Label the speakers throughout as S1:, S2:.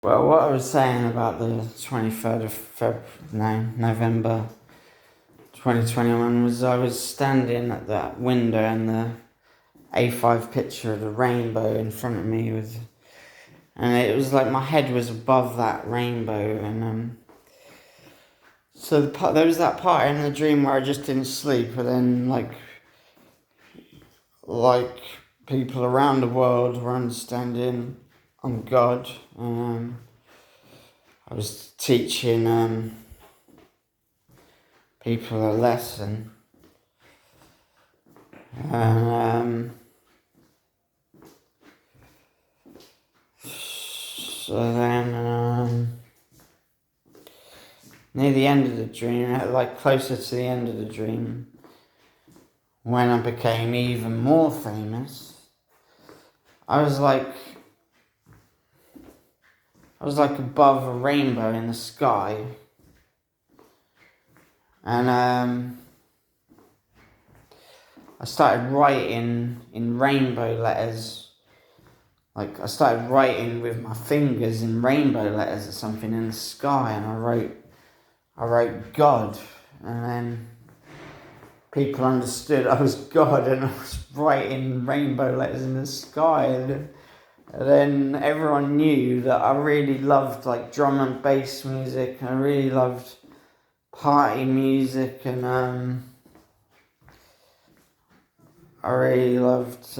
S1: Well, what I was saying about the 23rd of November 2021 was I was standing at that window and the A5 picture of the rainbow in front of me and it was like my head was above that rainbow, and so there was that part in the dream where I just didn't sleep, and then like people around the world were understanding I'm God. I was teaching people a lesson, and so then near the end of the dream, like closer to the end of the dream, when I became even more famous, I was like above a rainbow in the sky, and I started writing in rainbow letters. Like I started writing with my fingers in rainbow letters or something in the sky, and I wrote God, and then people understood I was God, and I was writing rainbow letters in the sky, and then everyone knew that I really loved like drum and bass music, and I really loved party music, and I really loved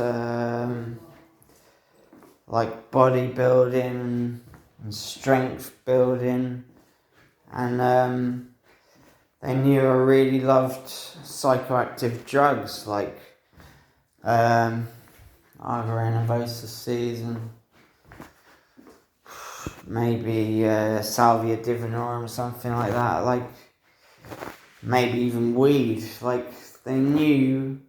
S1: like bodybuilding and strength building, and they knew I really loved psychoactive drugs like either Anabosis and maybe salvia divinorum or something like that, like maybe even weed. Like they knew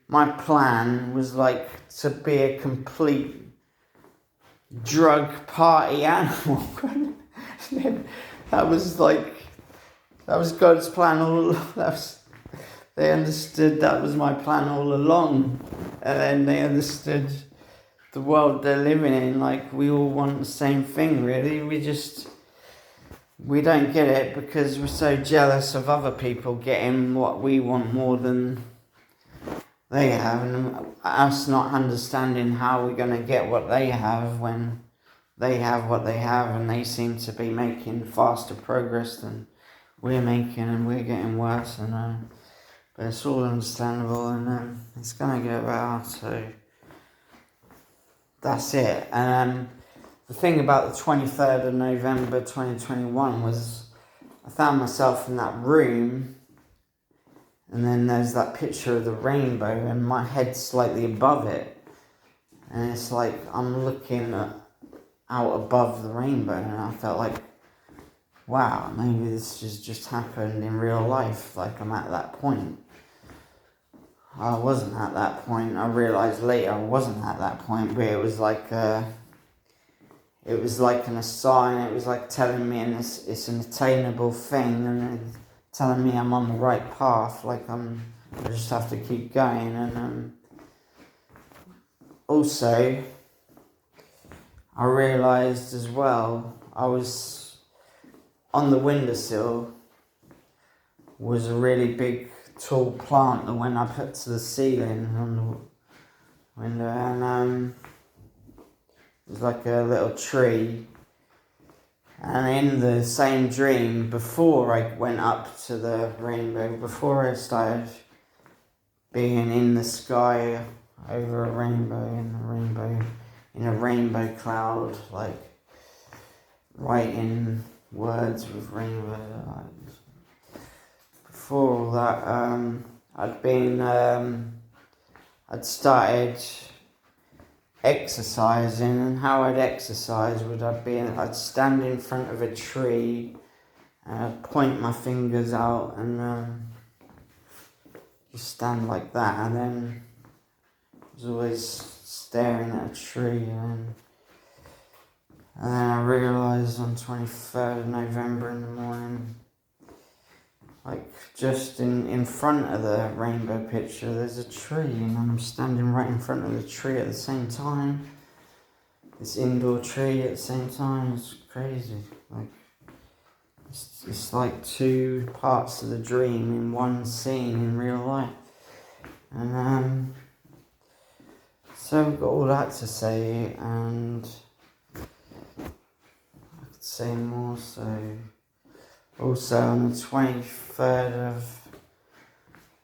S1: my plan was like to be a complete drug party animal. that was God's plan all. They understood that was my plan all along, and then they understood the world they're living in. Like we all want the same thing, really. We don't get it because we're so jealous of other people getting what we want more than they have, and us not understanding how we're going to get what they have when they have what they have, and they seem to be making faster progress than we're making, and we're getting worse, and but it's all understandable, and it's going to get better, so that's it. And the thing about the 23rd of November 2021 was I found myself in that room, and then there's that picture of the rainbow, and my head's slightly above it, and it's like I'm looking out above the rainbow, and I felt like, wow, maybe this just happened in real life. Like I'm at that point. I wasn't at that point. I realised later I wasn't at that point, but it was like an assign. It was like telling me, and it's an attainable thing, and telling me I'm on the right path. Like I just have to keep going, and also I realised as well I was on the windowsill was a really big tall plant that went up to the ceiling on the window, and it was like a little tree. And in the same dream, before I went up to the rainbow, before I started being in the sky over a rainbow, in a rainbow cloud, like writing words with rainbow, like, before all that, I'd started exercising, and how I'd exercise I'd stand in front of a tree, and I'd point my fingers out, and just stand like that, and then I was always staring at a tree, and then I realised on 23rd of November in the morning, like just in front of the rainbow picture, there's a tree, and I'm standing right in front of the tree at the same time. this indoor tree at the same time. It's crazy. Like it's like two parts of the dream in one scene in real life. And so we've got all that to say, and I could say more. So also on the 23rd of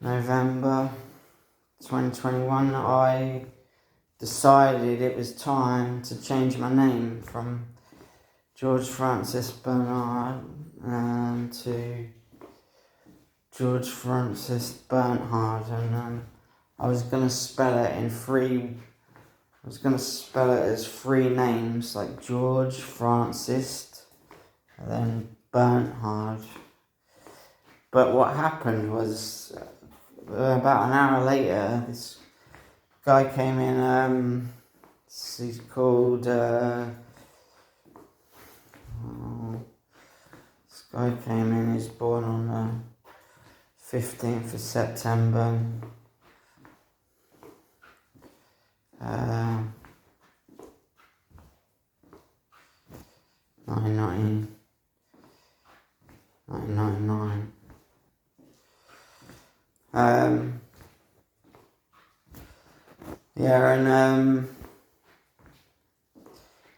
S1: November 2021, I decided it was time to change my name from George Francis Bernard to George Francis Bernhard, and I was gonna spell it as three names, like George Francis and then Bernhard. But what happened was, about an hour later, this guy came in. He's called. This guy came in. He's born on the 15th of September. 1999. Yeah, and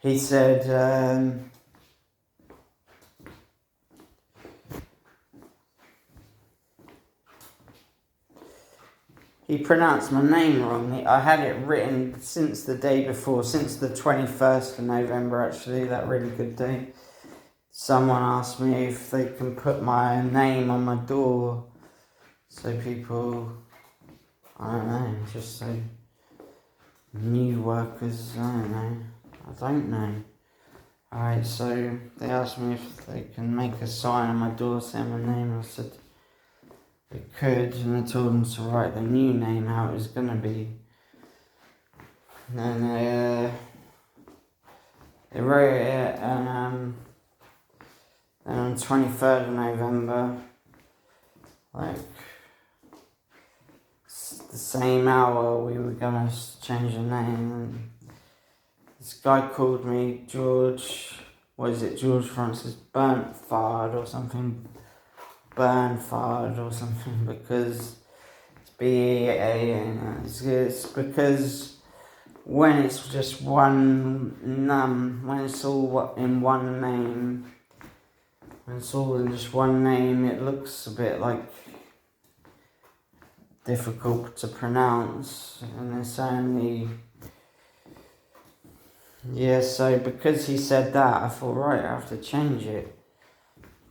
S1: he said he pronounced my name wrong. I had it written since the day before, since the 21st of November, actually, that really good day. Someone asked me if they can put my name on my door so people, I don't know, just so new workers, I don't know. Alright, so they asked me if they can make a sign on my door saying my name. I said they could, and I told them to write the new name, how it was going to be. And then they wrote it, and then on the 23rd of November, like the same hour, we were going to change the name. And this guy called me George Francis Bernhard or something. Bernhard or something, because it's B-E-A-N. It's because when it's just one when it's all in one name, when it's all in just one name, it looks a bit like difficult to pronounce, and it's only, yeah, so because he said that, I thought, right, I have to change it.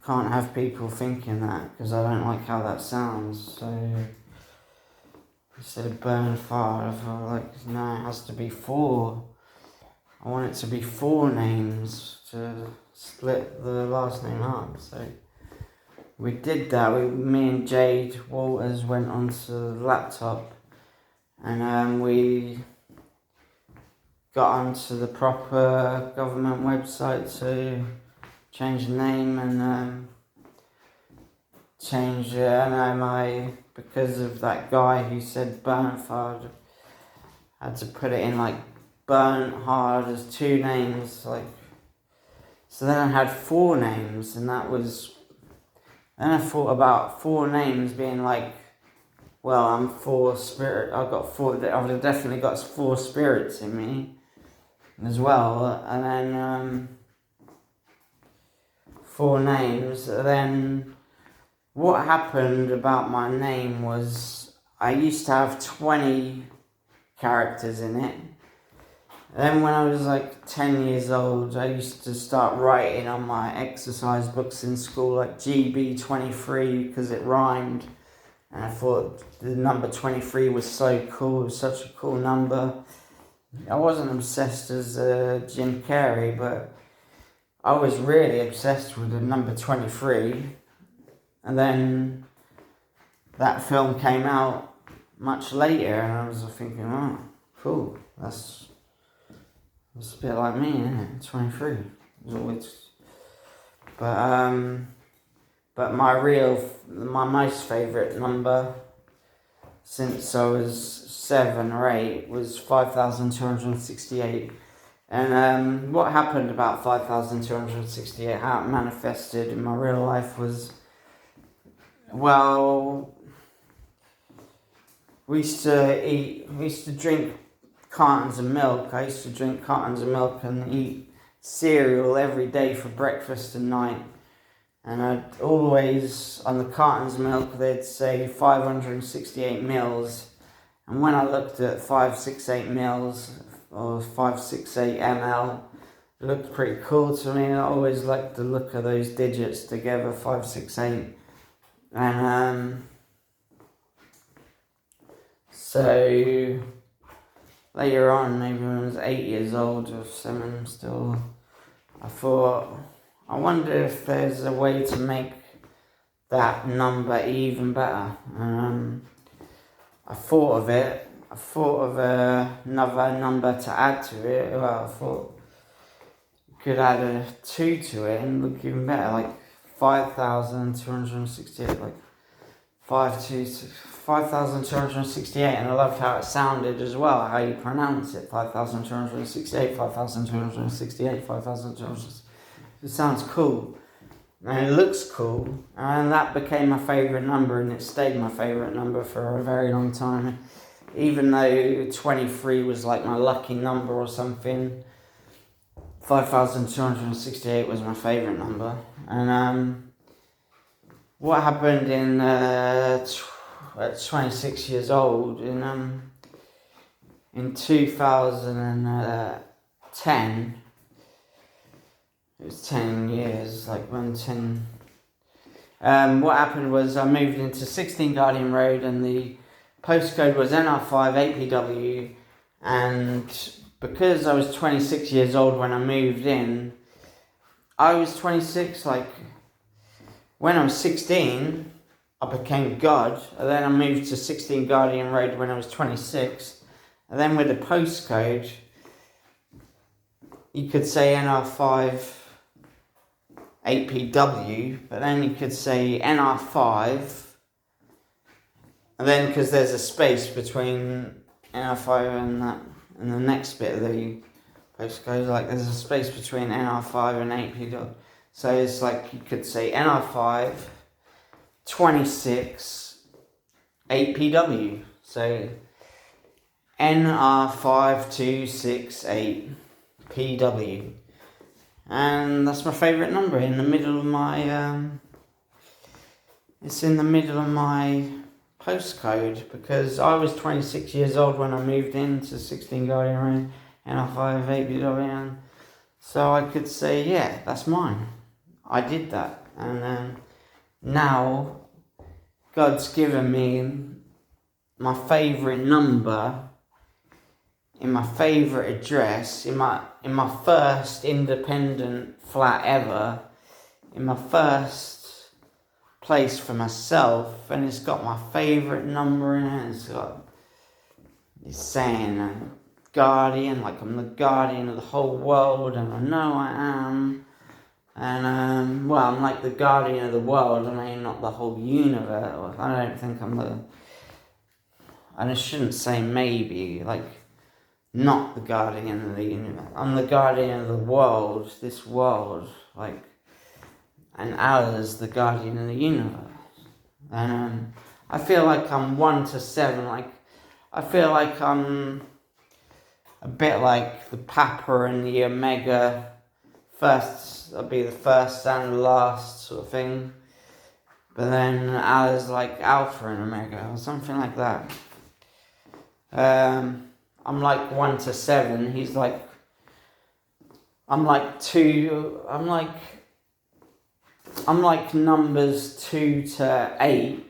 S1: Can't have people thinking that, because I don't like how that sounds. So instead of Bernhard, I felt like, no, it has to be four. I want it to be four names to split the last name up. So we did that. Me and Jade Walters went onto the laptop, and we got onto the proper government website to change the name, and change it. And because of that guy who said Bernhard, I had to put it in like Bernhard as two names, like. So then I had four names, and that was. Then I thought about four names being like, well, I'm four spirit. I've definitely got four spirits in me, as well, and then four names. Then what happened about my name was I used to have 20 characters in it. Then when I was like 10 years old, I used to start writing on my exercise books in school like GB23 because it rhymed. And I thought the number 23 was so cool, it was such a cool number. I wasn't obsessed as Jim Carrey, but I was really obsessed with the number 23. And then that film came out much later, and I was thinking, oh, cool, that's a bit like me, isn't it? 23. But my most favourite number since I was 7 or 8 was 5,268, And what happened about 5,268, how it manifested in my real life was, well, we used to drink cartons of milk. I used to drink cartons of milk and eat cereal every day for breakfast and night. And I'd always, on the cartons of milk, they'd say 568 mils. And when I looked at 568 mils, or 568 ml, it looked pretty cool to me. I always liked the look of those digits together, 568. And so later on, maybe when I was 8 years old or 7 still, I thought, I wonder if there's a way to make that number even better. I thought of it. I thought of another number to add to it. Well, I thought you could add a 2 to it and look even better, like 5,268, like 5,268, and I loved how it sounded as well, how you pronounce it, 5,268, 5,268, 5,268. It sounds cool, and it looks cool, and that became my favourite number, and it stayed my favourite number for a very long time. Even though 23 was like my lucky number or something, 5,268 was my favourite number. And what happened at 26 years old, in 2010, it was 10 years, like when 10... what happened was I moved into 16 Guardian Road, and the postcode was NR5 8PW, and because I was 26 years old when I moved in, I was 26, like, when I was 16, I became God, and then I moved to 16 Guardian Road when I was 26, and then with the postcode, you could say NR5 8PW, but then you could say NR5, and then because there's a space between NR5 and that, and the next bit of the postcode, like there's a space between NR5 and 8PW. So it's like you could say NR5 26 8PW. So NR5268PW. And that's my favourite number in the middle of my it's in the middle of my postcode, because I was 26 years old when I moved into 16 Guardian Road, NR5 8PW, so I could say, yeah, that's mine. I did that, and now God's given me my favourite number in my favourite address, in my first independent flat ever, in my first place for myself, and it's got my favourite number in it. It's saying guardian, like I'm the guardian of the whole world, and I know I am. And well, I'm like the guardian of the world, I mean not the whole universe. I don't think I'm and I shouldn't say maybe, like, not the guardian of the universe. I'm the guardian of the world, this world, like, and Allah's the guardian of the universe. And I feel like I'm 1 to 7, like, I feel like I'm a bit like the Papa and the Omega. First, I'll be the first and the last sort of thing. But then Allah's like Alpha and Omega, or something like that. I'm like 1 to 7. He's like, I'm like numbers 2 to 8,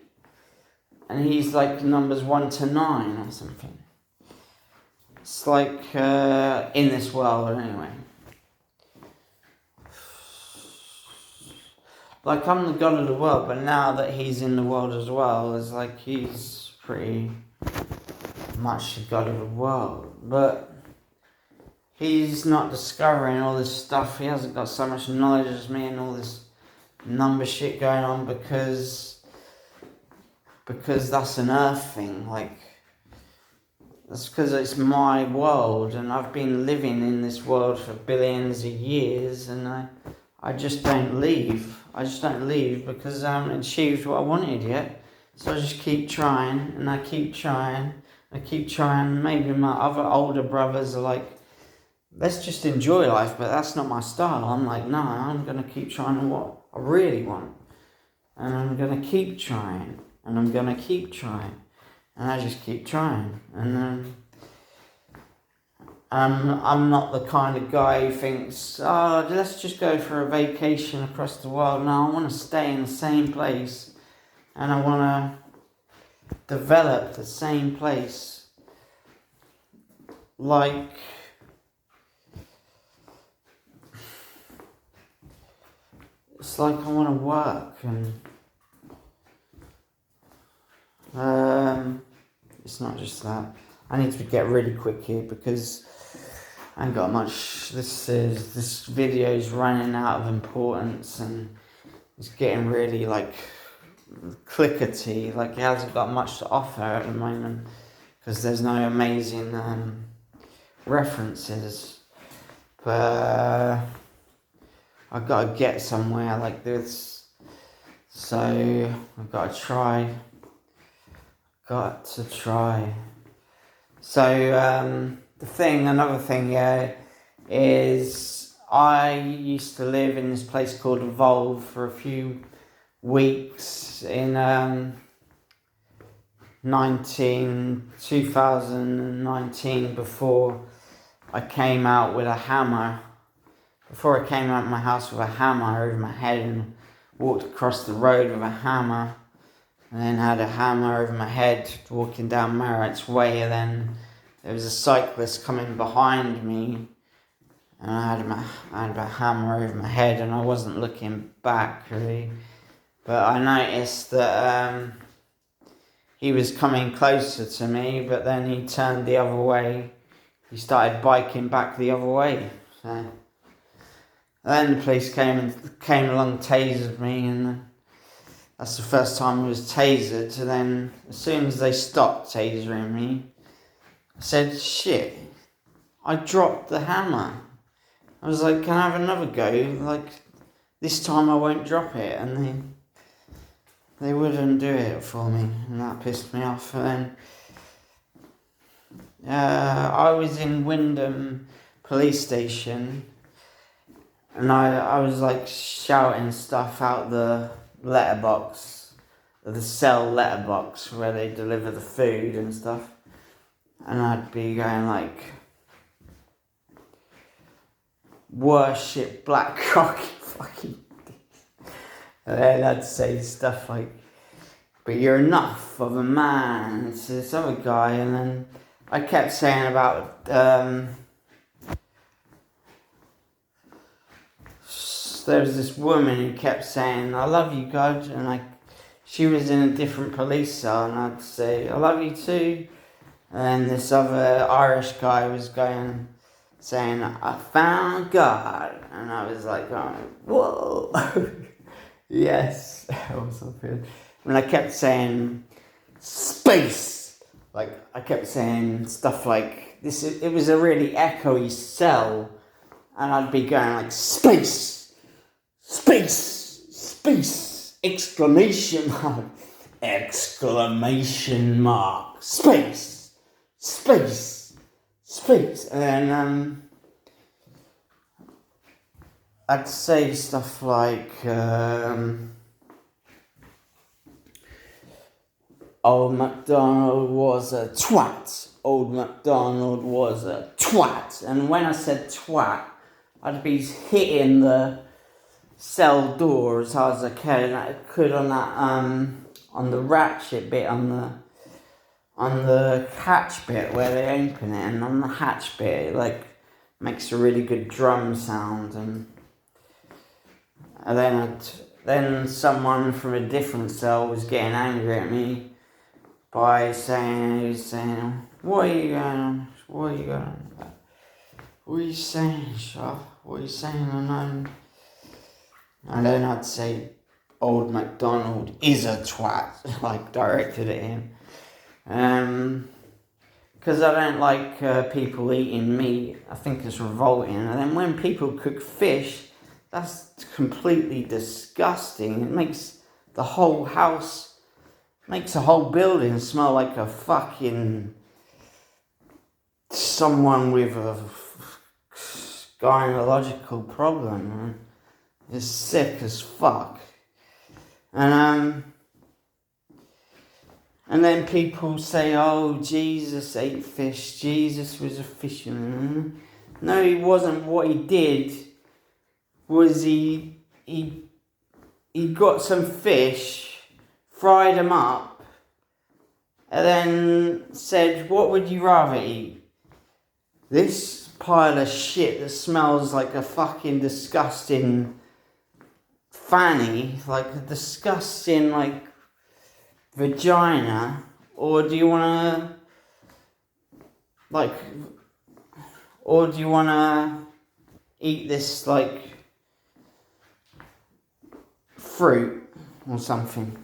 S1: and he's like numbers 1 to 9 or something. It's like in this world anyway. Like I'm the God of the world, but now that he's in the world as well, it's like he's pretty much the God of the world. But he's not discovering all this stuff. He hasn't got so much knowledge as me and all this number shit going on, because that's an earth thing. Like, That's because it's my world, and I've been living in this world for billions of years, and I just don't leave. I just don't leave because I haven't achieved what I wanted yet. So I just keep trying, and I keep trying. I keep trying. Maybe my other older brothers are like, let's just enjoy life, but that's not my style. I'm like, no, I'm going to keep trying what I really want. And I'm going to keep trying. And I'm going to keep trying. And I just keep trying. And I'm not the kind of guy who thinks, oh, let's just go for a vacation across the world. No, I want to stay in the same place. And I want to develop the same place. Like, it's like I want to work, and it's not just that. I need to get really quick here because I ain't got much. This video is running out of importance, and it's getting really like clickety. Like it hasn't got much to offer at the moment because there's no amazing references. But I've got to get somewhere like this, so I've got to try. So another thing, is I used to live in this place called Evolve for a few weeks in 2019 before I came out with a hammer. Before I came out of my house with a hammer over my head and walked across the road with a hammer, and then had a hammer over my head walking down Marriott's Way, and then there was a cyclist coming behind me, and I had a hammer over my head, and I wasn't looking back really, but I noticed that he was coming closer to me, but then he turned the other way. He started biking back the other way. So then the police came along, tasered me, and that's the first time I was tasered. And then as soon as they stopped tasering me, I said, shit, I dropped the hammer. I was like, can I have another go? Like, this time I won't drop it. And they wouldn't do it for me, and that pissed me off. And then I was in Wyndham police station, and I was like shouting stuff out the letterbox, the cell letterbox where they deliver the food and stuff. And I'd be going like, worship black cock, fucking. And then I'd say stuff like, but you're enough of a man. It's this other guy. And then I kept saying about, there was this woman who kept saying, I love you, God. And she was in a different police cell, and I'd say, I love you too. And this other Irish guy was saying, I found God. And I was like, going, whoa. Yes. I was so good. And I kept saying, space. Like, I kept saying stuff like, it was a really echoey cell. And I'd be going like, space, space, space, exclamation mark, exclamation mark, space, space, space. And then I'd say stuff like, Old MacDonald was a twat. Old MacDonald was a twat. And when I said twat, I'd be hitting the cell door as hard as I could on that on the ratchet bit, on the hatch bit where they open it, and on the hatch bit it like makes a really good drum sound, and then someone from a different cell was getting angry at me by saying, what are you going on? What are you going on about? What are you saying, Shaw? What are you saying? And then I'd say, Old MacDonald is a twat, like directed at him. because I don't like people eating meat. I think it's revolting. And then when people cook fish, that's completely disgusting. It makes the whole house, makes a whole building smell like a fucking someone with a gynecological problem. Man. It's sick as fuck. And then people say, oh, Jesus ate fish. Jesus was a fisherman. No, he wasn't. What he did was he got some fish, fried them up, and then said, what would you rather eat? This pile of shit that smells like a fucking disgusting fanny, like a disgusting, like, vagina, or do you wanna eat this like fruit or something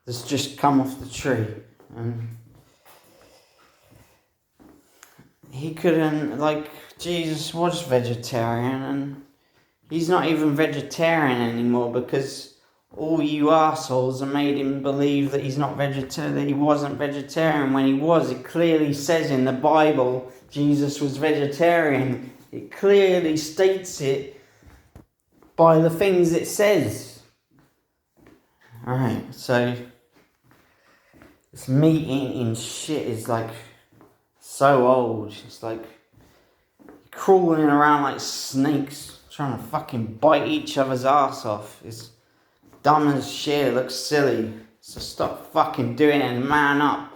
S1: that's just come off the tree? And he couldn't, like, Jesus was vegetarian, and he's not even vegetarian anymore because all you arseholes have made him believe that he's not vegetarian, that he wasn't vegetarian when he was. It clearly says in the Bible Jesus was vegetarian. It clearly states it by the things it says. Alright, so this meat eating shit is like so old. It's like crawling around like snakes trying to fucking bite each other's arse off. It's dumb as shit, it looks silly. So stop fucking doing it and man up.